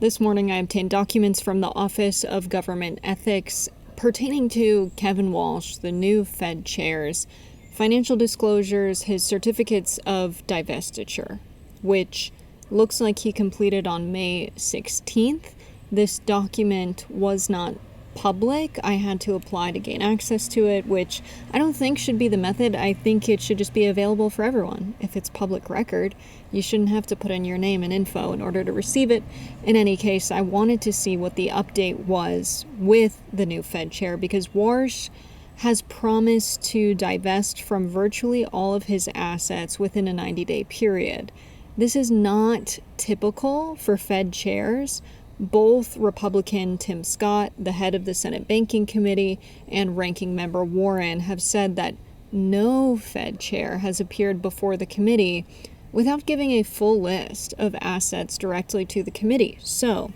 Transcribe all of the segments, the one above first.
This morning, I obtained documents from the Office of Government Ethics pertaining to Kevin Warsh, the new Fed chair's financial disclosures, his certificates of divestiture, which looks like he completed on May 16th. This document was not public. I had to apply to gain access to it, which I don't think should be the method. I think it should just be available for everyone. If it's public record, you shouldn't have to put in your name and info in order to receive it. In any case, I wanted to see what the update was with the new Fed chair, because Warsh has promised to divest from virtually all of his assets within a 90-day period. This is not typical for Fed chairs. Both Republican Tim Scott, the head of the Senate Banking Committee, and Ranking Member Warren have said that no Fed chair has appeared before the committee without giving a full list of assets directly to the committee. So,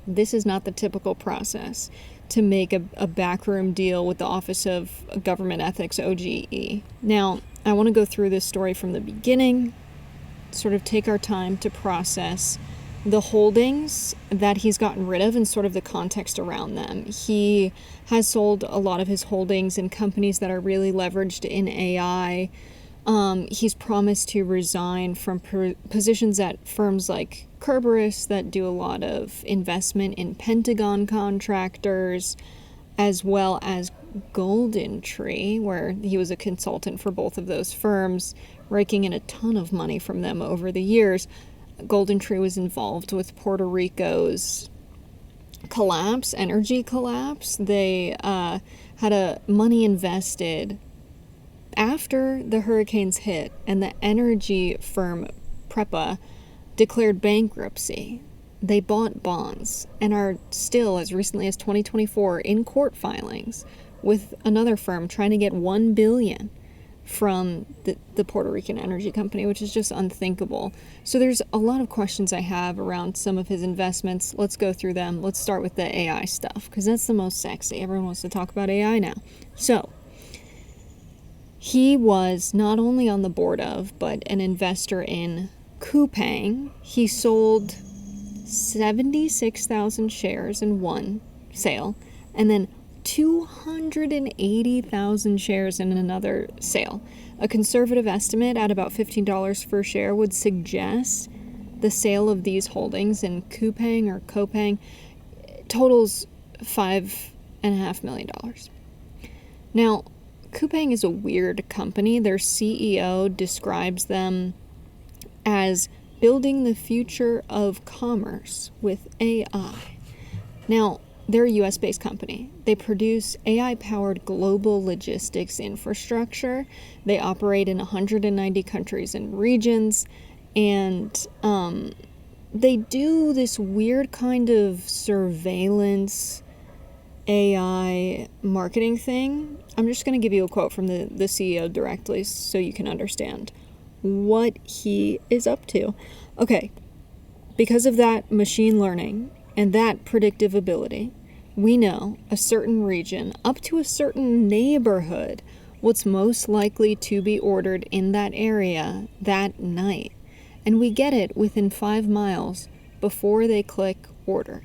this is not the typical process to make a backroom deal with the Office of Government Ethics, OGE. Now, I want to go through this story from the beginning, sort of take our time to process the holdings that he's gotten rid of and sort of the context around them. He has sold a lot of his holdings in companies that are really leveraged in AI. He's promised to resign from positions at firms like Kerberos that do a lot of investment in Pentagon contractors, as well as Golden Tree, where he was a consultant for both of those firms, raking in a ton of money from them over the years. Golden Tree was involved with Puerto Rico's energy collapse. They had money invested after the hurricanes hit, and the energy firm PREPA declared bankruptcy. They bought bonds and are still, as recently as 2024, in court filings with another firm trying to get $1 billion from the Puerto Rican energy company, which is just unthinkable. So there's a lot of questions I have around some of his investments. Let's go through them. Let's start with the AI stuff, because that's the most sexy. Everyone wants to talk about AI now. So he was not only on the board of, but an investor in Coupang. He sold 76,000 shares in one sale, and then 280,000 shares in another sale. A conservative estimate at about $15 per share would suggest the sale of these holdings in Coupang totals $5.5 million. Now, Coupang is a weird company. Their CEO describes them as building the future of commerce with AI. Now, they're a US-based company. They produce AI-powered global logistics infrastructure. They operate in 190 countries and regions, and they do this weird kind of surveillance AI marketing thing. I'm just going to give you a quote from the CEO directly so you can understand what he is up to. Okay, because of that machine learning and that predictive ability, we know a certain region, up to a certain neighborhood, what's most likely to be ordered in that area that night. And we get it within 5 miles before they click order.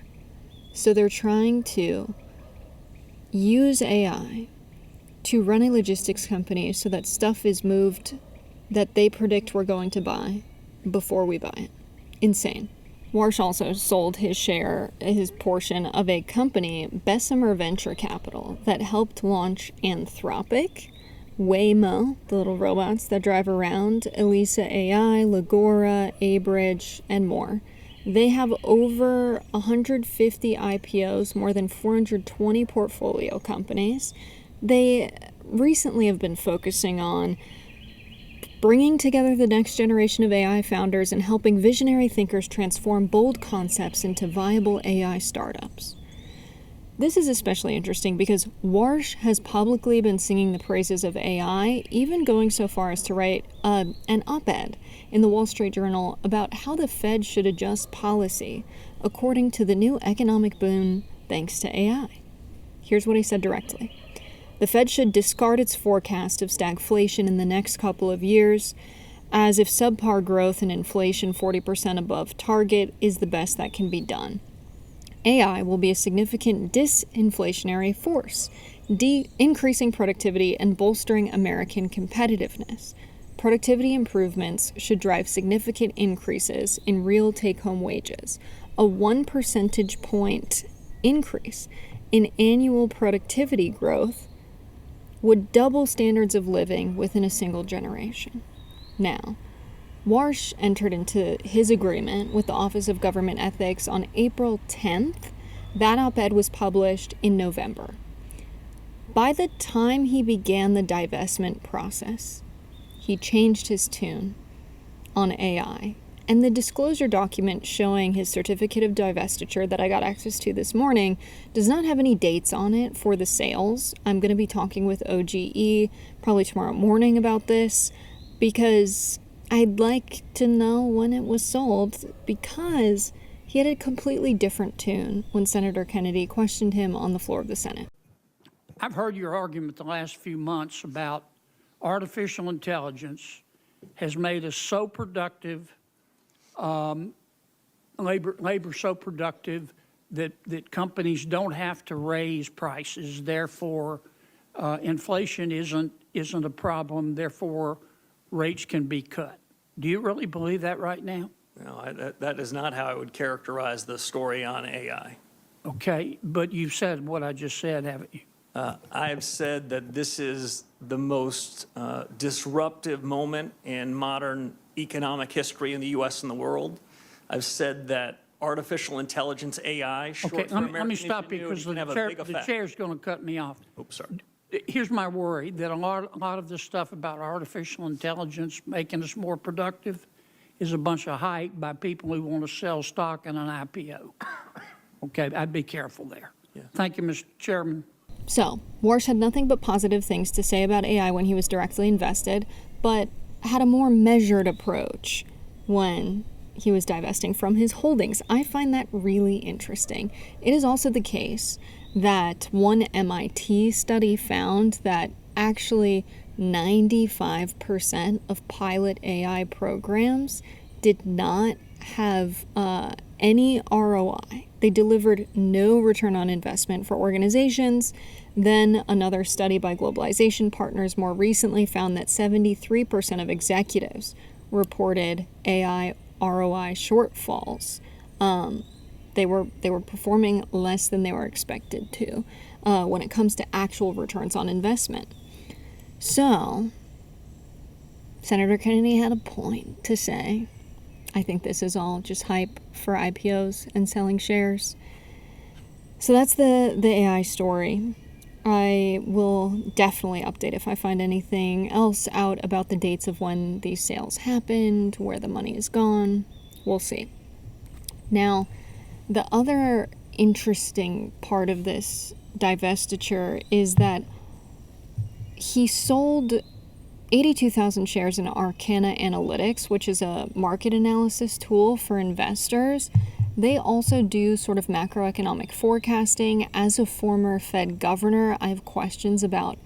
So they're trying to use AI to run a logistics company so that stuff is moved that they predict we're going to buy before we buy it. Insane. Warsh also sold his portion of a company, Bessemer Venture Capital, that helped launch Anthropic, Waymo, the little robots that drive around, Elisa AI, Legora, Abridge, and more. They have over 150 IPOs, more than 420 portfolio companies. They recently have been focusing on bringing together the next generation of AI founders and helping visionary thinkers transform bold concepts into viable AI startups. This is especially interesting because Warsh has publicly been singing the praises of AI, even going so far as to write an op-ed in the Wall Street Journal about how the Fed should adjust policy according to the new economic boom thanks to AI. Here's what he said directly. The Fed should discard its forecast of stagflation in the next couple of years as if subpar growth and inflation 40% above target is the best that can be done. AI will be a significant disinflationary force, increasing productivity and bolstering American competitiveness. Productivity improvements should drive significant increases in real take-home wages. A 1 percentage point increase in annual productivity growth would double standards of living within a single generation. Now, Warsh entered into his agreement with the Office of Government Ethics on April 10th. That op-ed was published in November. By the time he began the divestment process, he changed his tune on AI. And the disclosure document showing his certificate of divestiture that I got access to this morning does not have any dates on it for the sales. I'm going to be talking with OGE probably tomorrow morning about this, because I'd like to know when it was sold, because he had a completely different tune when Senator Kennedy questioned him on the floor of the Senate. I've heard your argument the last few months about artificial intelligence has made us so productive, labor so productive that companies don't have to raise prices. Therefore, inflation isn't a problem. Therefore, rates can be cut. Do you really believe that right now? No, that is not how I would characterize the story on AI. Okay, but you've said what I just said, haven't you? I have said that this is the most disruptive moment in modern economic history in the U.S. and the world. I've said that artificial intelligence, AI, short Okay, for American let me stop you because the chair's going to cut me off. Oops, sorry. Here's my worry, that a lot of this stuff about artificial intelligence making us more productive is a bunch of hype by people who want to sell stock in an IPO. Okay, I'd be careful there. Yeah. Thank you, Mr. Chairman. So, Warsh had nothing but positive things to say about AI when he was directly invested, but had a more measured approach when he was divesting from his holdings. I find that really interesting. It is also the case that one MIT study found that actually 95% of pilot AI programs did not have any ROI. They delivered no return on investment for organizations. Then another study by Globalization Partners more recently found that 73% of executives reported AI ROI shortfalls. They were performing less than they were expected to when it comes to actual returns on investment. So, Senator Kennedy had a point to say, I think this is all just hype for IPOs and selling shares. So that's the AI story. I will definitely update if I find anything else out about the dates of when these sales happened, where the money is gone. We'll see. Now, the other interesting part of this divestiture is that he sold 82,000 shares in Arcana Analytics, which is a market analysis tool for investors. They also do sort of macroeconomic forecasting. As a former Fed governor, I have questions about,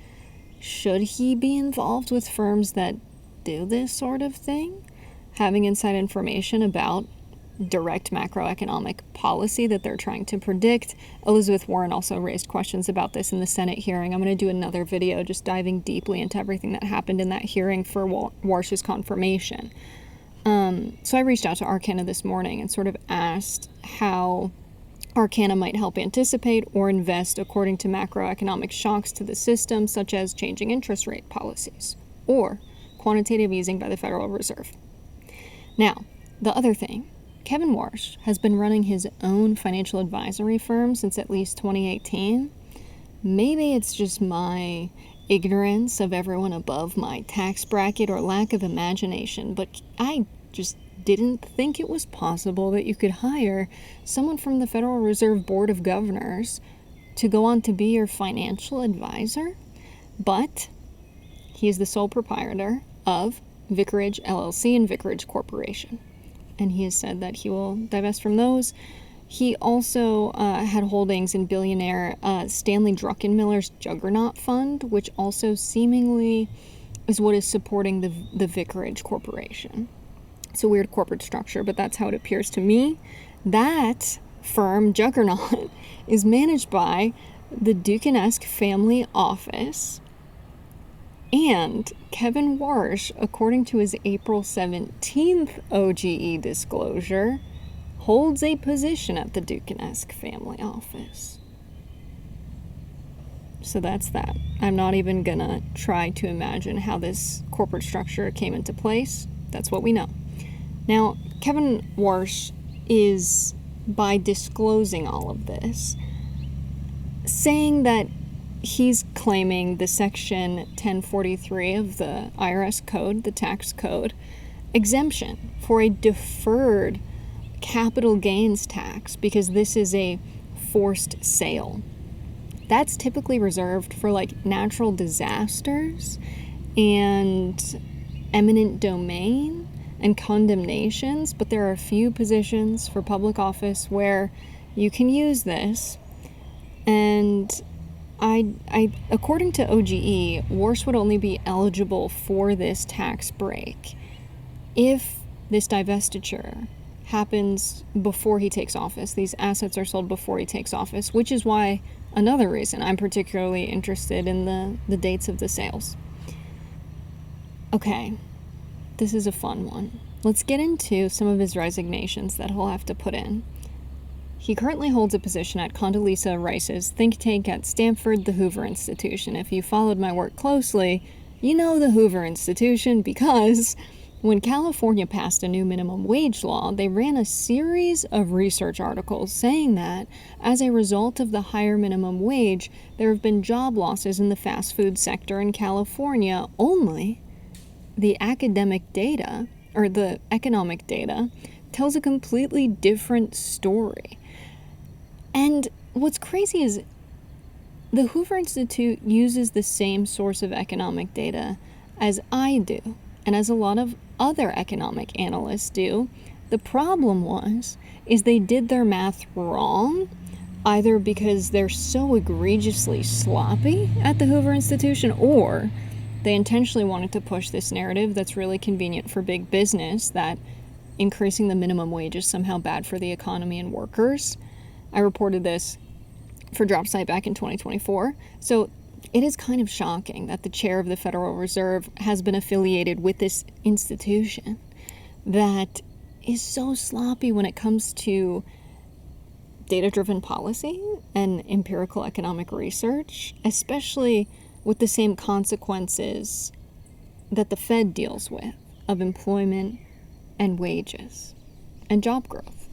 should he be involved with firms that do this sort of thing? Having inside information about direct macroeconomic policy that they're trying to predict. Elizabeth Warren also raised questions about this in the Senate hearing. I'm going to do another video just diving deeply into everything that happened in that hearing for Warsh's confirmation. So I reached out to Arcana this morning and sort of asked how Arcana might help anticipate or invest according to macroeconomic shocks to the system, such as changing interest rate policies or quantitative easing by the Federal Reserve. Now, the other thing, Kevin Warsh has been running his own financial advisory firm since at least 2018. Maybe it's just my ignorance of everyone above my tax bracket or lack of imagination, but I just didn't think it was possible that you could hire someone from the Federal Reserve Board of Governors to go on to be your financial advisor. But he is the sole proprietor of Vicarage LLC and Vicarage Corporation, and he has said that he will divest from those. He also had holdings in billionaire Stanley Druckenmiller's Juggernaut Fund, which also seemingly is what is supporting the Vicarage Corporation. It's a weird corporate structure, but that's how it appears to me. That firm, Juggernaut, is managed by the Dukanesque family office, and Kevin Warsh, according to his April 17th OGE disclosure, holds a position at the Dukanesque family office. So that's that. I'm not even gonna try to imagine how this corporate structure came into place. That's what we know. Now, Kevin Warsh is, by disclosing all of this, saying that he's claiming the Section 1043 of the IRS code, the tax code, exemption for a deferred capital gains tax because this is a forced sale. That's typically reserved for like natural disasters and eminent domain and condemnations, but there are a few positions for public office where you can use this. And I according to OGE, Warsh would only be eligible for this tax break if this divestiture happens before he takes office. These assets are sold before he takes office, which is why another reason I'm particularly interested in the dates of the sales. Okay, this is a fun one. Let's get into some of his resignations that he'll have to put in. He currently holds a position at Condoleezza Rice's think tank at Stanford, the Hoover Institution. If you followed my work closely, you know the Hoover Institution because when California passed a new minimum wage law, they ran a series of research articles saying that as a result of the higher minimum wage, there have been job losses in the fast food sector in California. Only the academic data, or the economic data, tells a completely different story. And what's crazy is the Hoover Institute uses the same source of economic data as I do, and as a lot of other economic analysts do. The problem is they did their math wrong, either because they're so egregiously sloppy at the Hoover Institution, or they intentionally wanted to push this narrative that's really convenient for big business, that increasing the minimum wage is somehow bad for the economy and workers. I reported this for DropSite back in 2024. So it is kind of shocking that the chair of the Federal Reserve has been affiliated with this institution that is so sloppy when it comes to data-driven policy and empirical economic research, especially with the same consequences that the Fed deals with of employment and wages and job growth.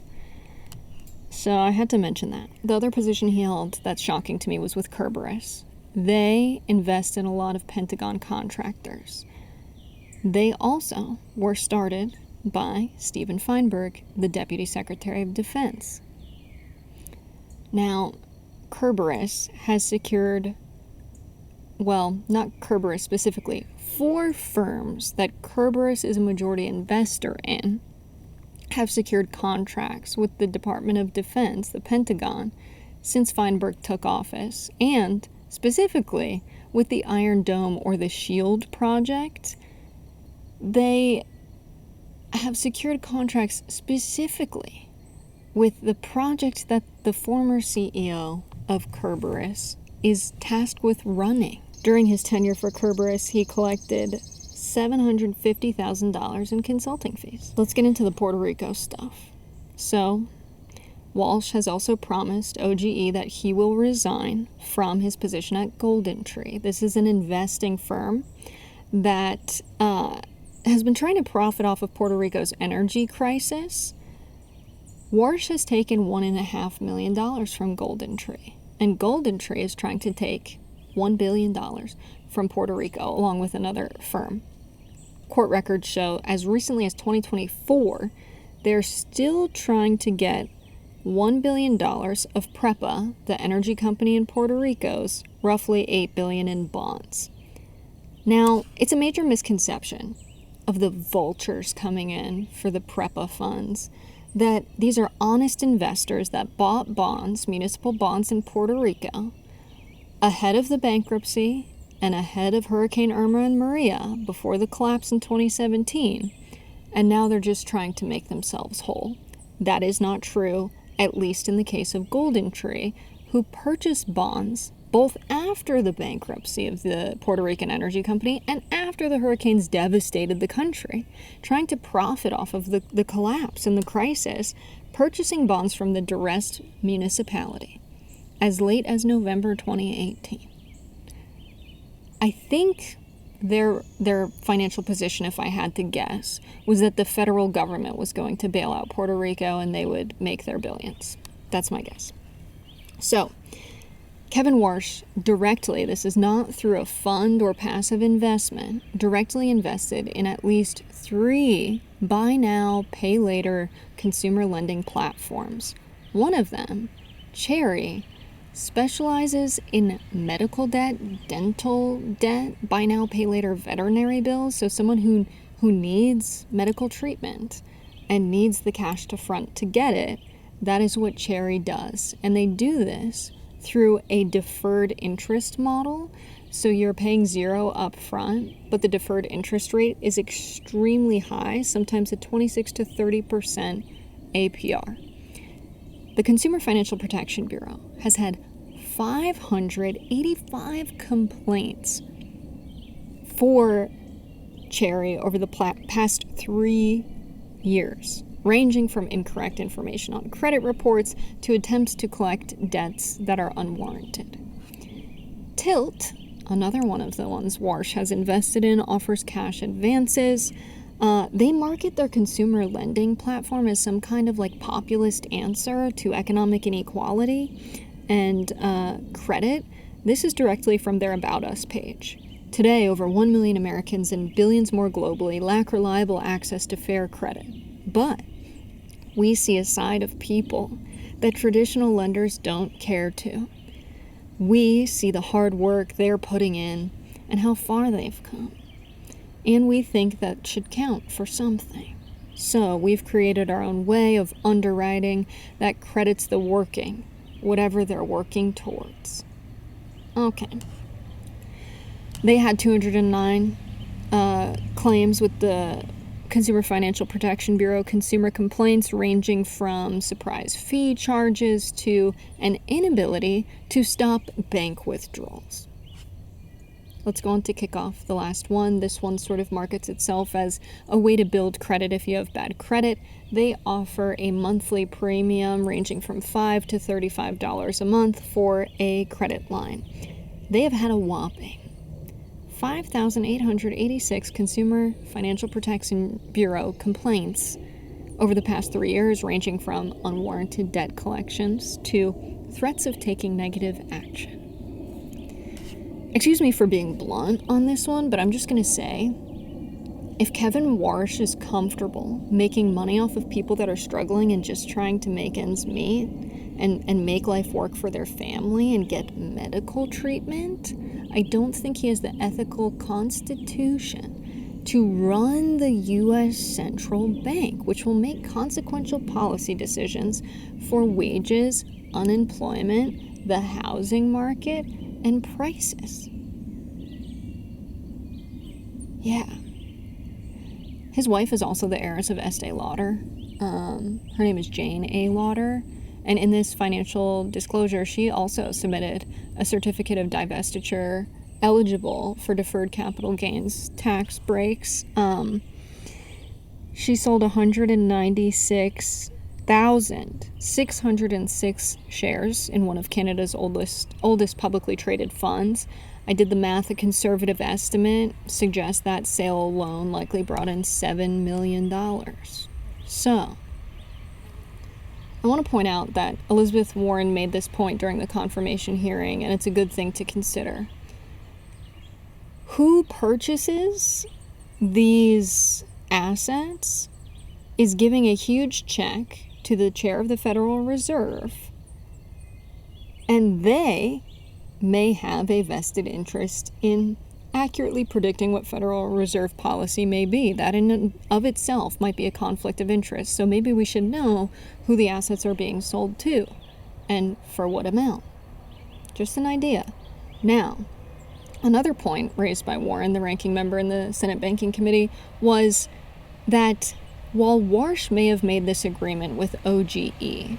So I had to mention that. The other position he held that's shocking to me was with Kerberos. They invest in a lot of Pentagon contractors. They also were started by Stephen Feinberg, the Deputy Secretary of Defense. Now, Kerberos has secured, well, not Kerberos specifically, 4 firms that Kerberos is a majority investor in have secured contracts with the Department of Defense, the Pentagon, since Feinberg took office, and specifically with the Iron Dome or the SHIELD project. They have secured contracts specifically with the project that the former CEO of Kerberos is tasked with running. During his tenure for Kerberos, he collected $750,000 in consulting fees. Let's get into the Puerto Rico stuff. So, Walsh has also promised OGE that he will resign from his position at Golden Tree. This is an investing firm that has been trying to profit off of Puerto Rico's energy crisis. Warsh has taken $1.5 million from Golden Tree, and Golden Tree is trying to take $1 billion from Puerto Rico, along with another firm. Court records show as recently as 2024, they're still trying to get $1 billion of PREPA, the energy company in Puerto Rico's roughly $8 billion in bonds. Now, it's a major misconception of the vultures coming in for the PREPA funds that these are honest investors that bought bonds, municipal bonds in Puerto Rico, ahead of the bankruptcy and ahead of Hurricane Irma and Maria before the collapse in 2017, and now they're just trying to make themselves whole. That is not true, at least in the case of GoldenTree, who purchased bonds both after the bankruptcy of the Puerto Rican energy company and after the hurricanes devastated the country, trying to profit off of the collapse and the crisis, purchasing bonds from the distressed municipality as late as November 2018. I think their financial position, if I had to guess, was that the federal government was going to bail out Puerto Rico and they would make their billions. That's my guess. So, Kevin Warsh directly, this is not through a fund or passive investment, directly invested in at least 3 buy now, pay later consumer lending platforms. One of them, Cherry, specializes in medical debt, dental debt, buy now, pay later veterinary bills. So someone who needs medical treatment and needs the cash to front to get it, that is what Cherry does. And they do this through a deferred interest model. So you're paying 0 up front, but the deferred interest rate is extremely high, sometimes at 26 to 30% APR. The Consumer Financial Protection Bureau has had 585 complaints for Cherry over the past 3 years, ranging from incorrect information on credit reports to attempts to collect debts that are unwarranted. Tilt, another one of the ones Warsh has invested in, offers cash advances. They market their consumer lending platform as some kind of like populist answer to economic inequality and credit. This is directly from their About Us page. Today, over 1 million Americans and billions more globally lack reliable access to fair credit. But we see a side of people that traditional lenders don't care to. We see the hard work they're putting in and how far they've come. And we think that should count for something. So we've created our own way of underwriting that credits the working, whatever they're working towards. Okay. They had 209 claims with the Consumer Financial Protection Bureau, consumer complaints ranging from surprise fee charges to an inability to stop bank withdrawals. Let's go on to kick off the last one. This one sort of markets itself as a way to build credit if you have bad credit. They offer a monthly premium ranging from $5 to $35 a month for a credit line. They have had a whopping 5,886 Consumer Financial Protection Bureau complaints over the past 3 years, ranging from unwarranted debt collections to threats of taking negative action. Excuse me for being blunt on this one, but I'm just going to say, if Kevin Warsh is comfortable making money off of people that are struggling and just trying to make ends meet and make life work for their family and get medical treatment, I don't think he has the ethical constitution to run the U.S. Central Bank, which will make consequential policy decisions for wages, unemployment, the housing market, and prices. Yeah. His wife is also the heiress of Estee Lauder. Her name is Jane A. Lauder. And in this financial disclosure, she also submitted a certificate of divestiture eligible for deferred capital gains tax breaks. She sold 196,606 shares in one of Canada's oldest publicly traded funds. I did the math. A conservative estimate suggests that sale alone likely brought in $7 million. So, I want to point out that Elizabeth Warren made this point during the confirmation hearing, and it's a good thing to consider. Who purchases these assets is giving a huge check to the chair of the Federal Reserve, and they may have a vested interest in accurately predicting what Federal Reserve policy may be. That in and of itself might be a conflict of interest. So maybe we should know who the assets are being sold to and for what amount. Just an idea. Now, Another point raised by Warren, the ranking member in the Senate Banking Committee, was that while Warsh may have made this agreement with OGE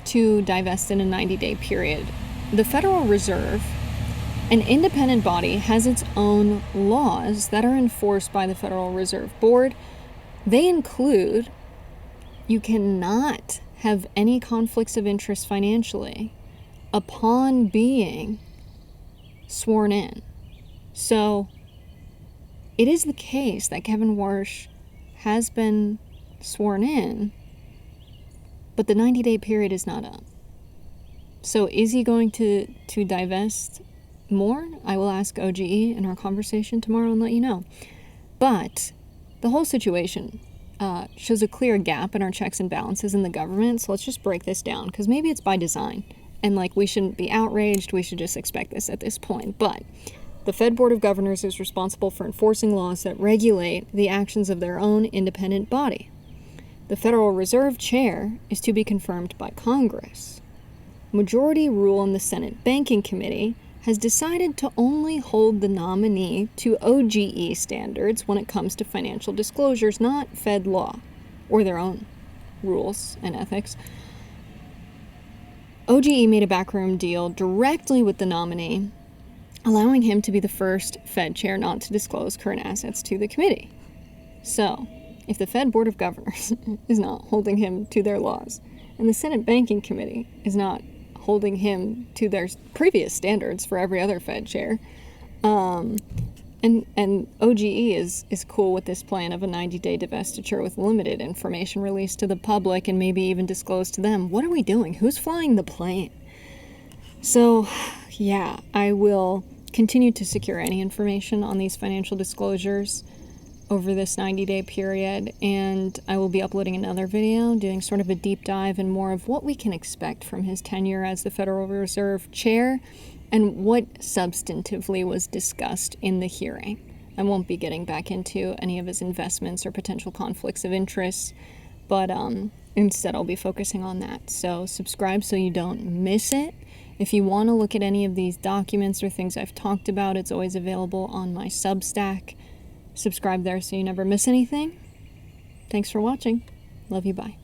to divest in a 90-day period, the Federal Reserve, an independent body, has its own laws that are enforced by the Federal Reserve Board. They include you cannot have any conflicts of interest financially upon being sworn in. So it is the case that Kevin Warsh has been sworn in, but the 90-day period is not up. So is he going to divest more? I will ask OGE in our conversation tomorrow and let you know. But the whole situation shows a clear gap in our checks and balances in the government. So let's just break this down, because maybe it's by design. And we shouldn't be outraged. We should just expect this at this point. But the Fed Board of Governors is responsible for enforcing laws that regulate the actions of their own independent body. The Federal Reserve Chair is to be confirmed by Congress. Majority rule in the Senate Banking Committee has decided to only hold the nominee to OGE standards when it comes to financial disclosures, not Fed law or their own rules and ethics. OGE made a backroom deal directly with the nominee, allowing him to be the first Fed chair not to disclose current assets to the committee. So, if the Fed Board of Governors is not holding him to their laws, and the Senate Banking Committee is not holding him to their previous standards for every other Fed chair, and OGE is cool with this plan of a 90-day divestiture with limited information released to the public and maybe even disclosed to them. What are we doing? Who's flying the plane? So, yeah, I will continue to secure any information on these financial disclosures over this 90-day period, and I will be uploading another video doing sort of a deep dive and more of what we can expect from his tenure as the Federal Reserve Chair and what substantively was discussed in the hearing. I won't be getting back into any of his investments or potential conflicts of interest, but instead I'll be focusing on that. So subscribe so you don't miss it. If you want to look at any of these documents or things I've talked about, it's always available on my Substack. Subscribe there so you never miss anything. Thanks for watching. Love you, bye.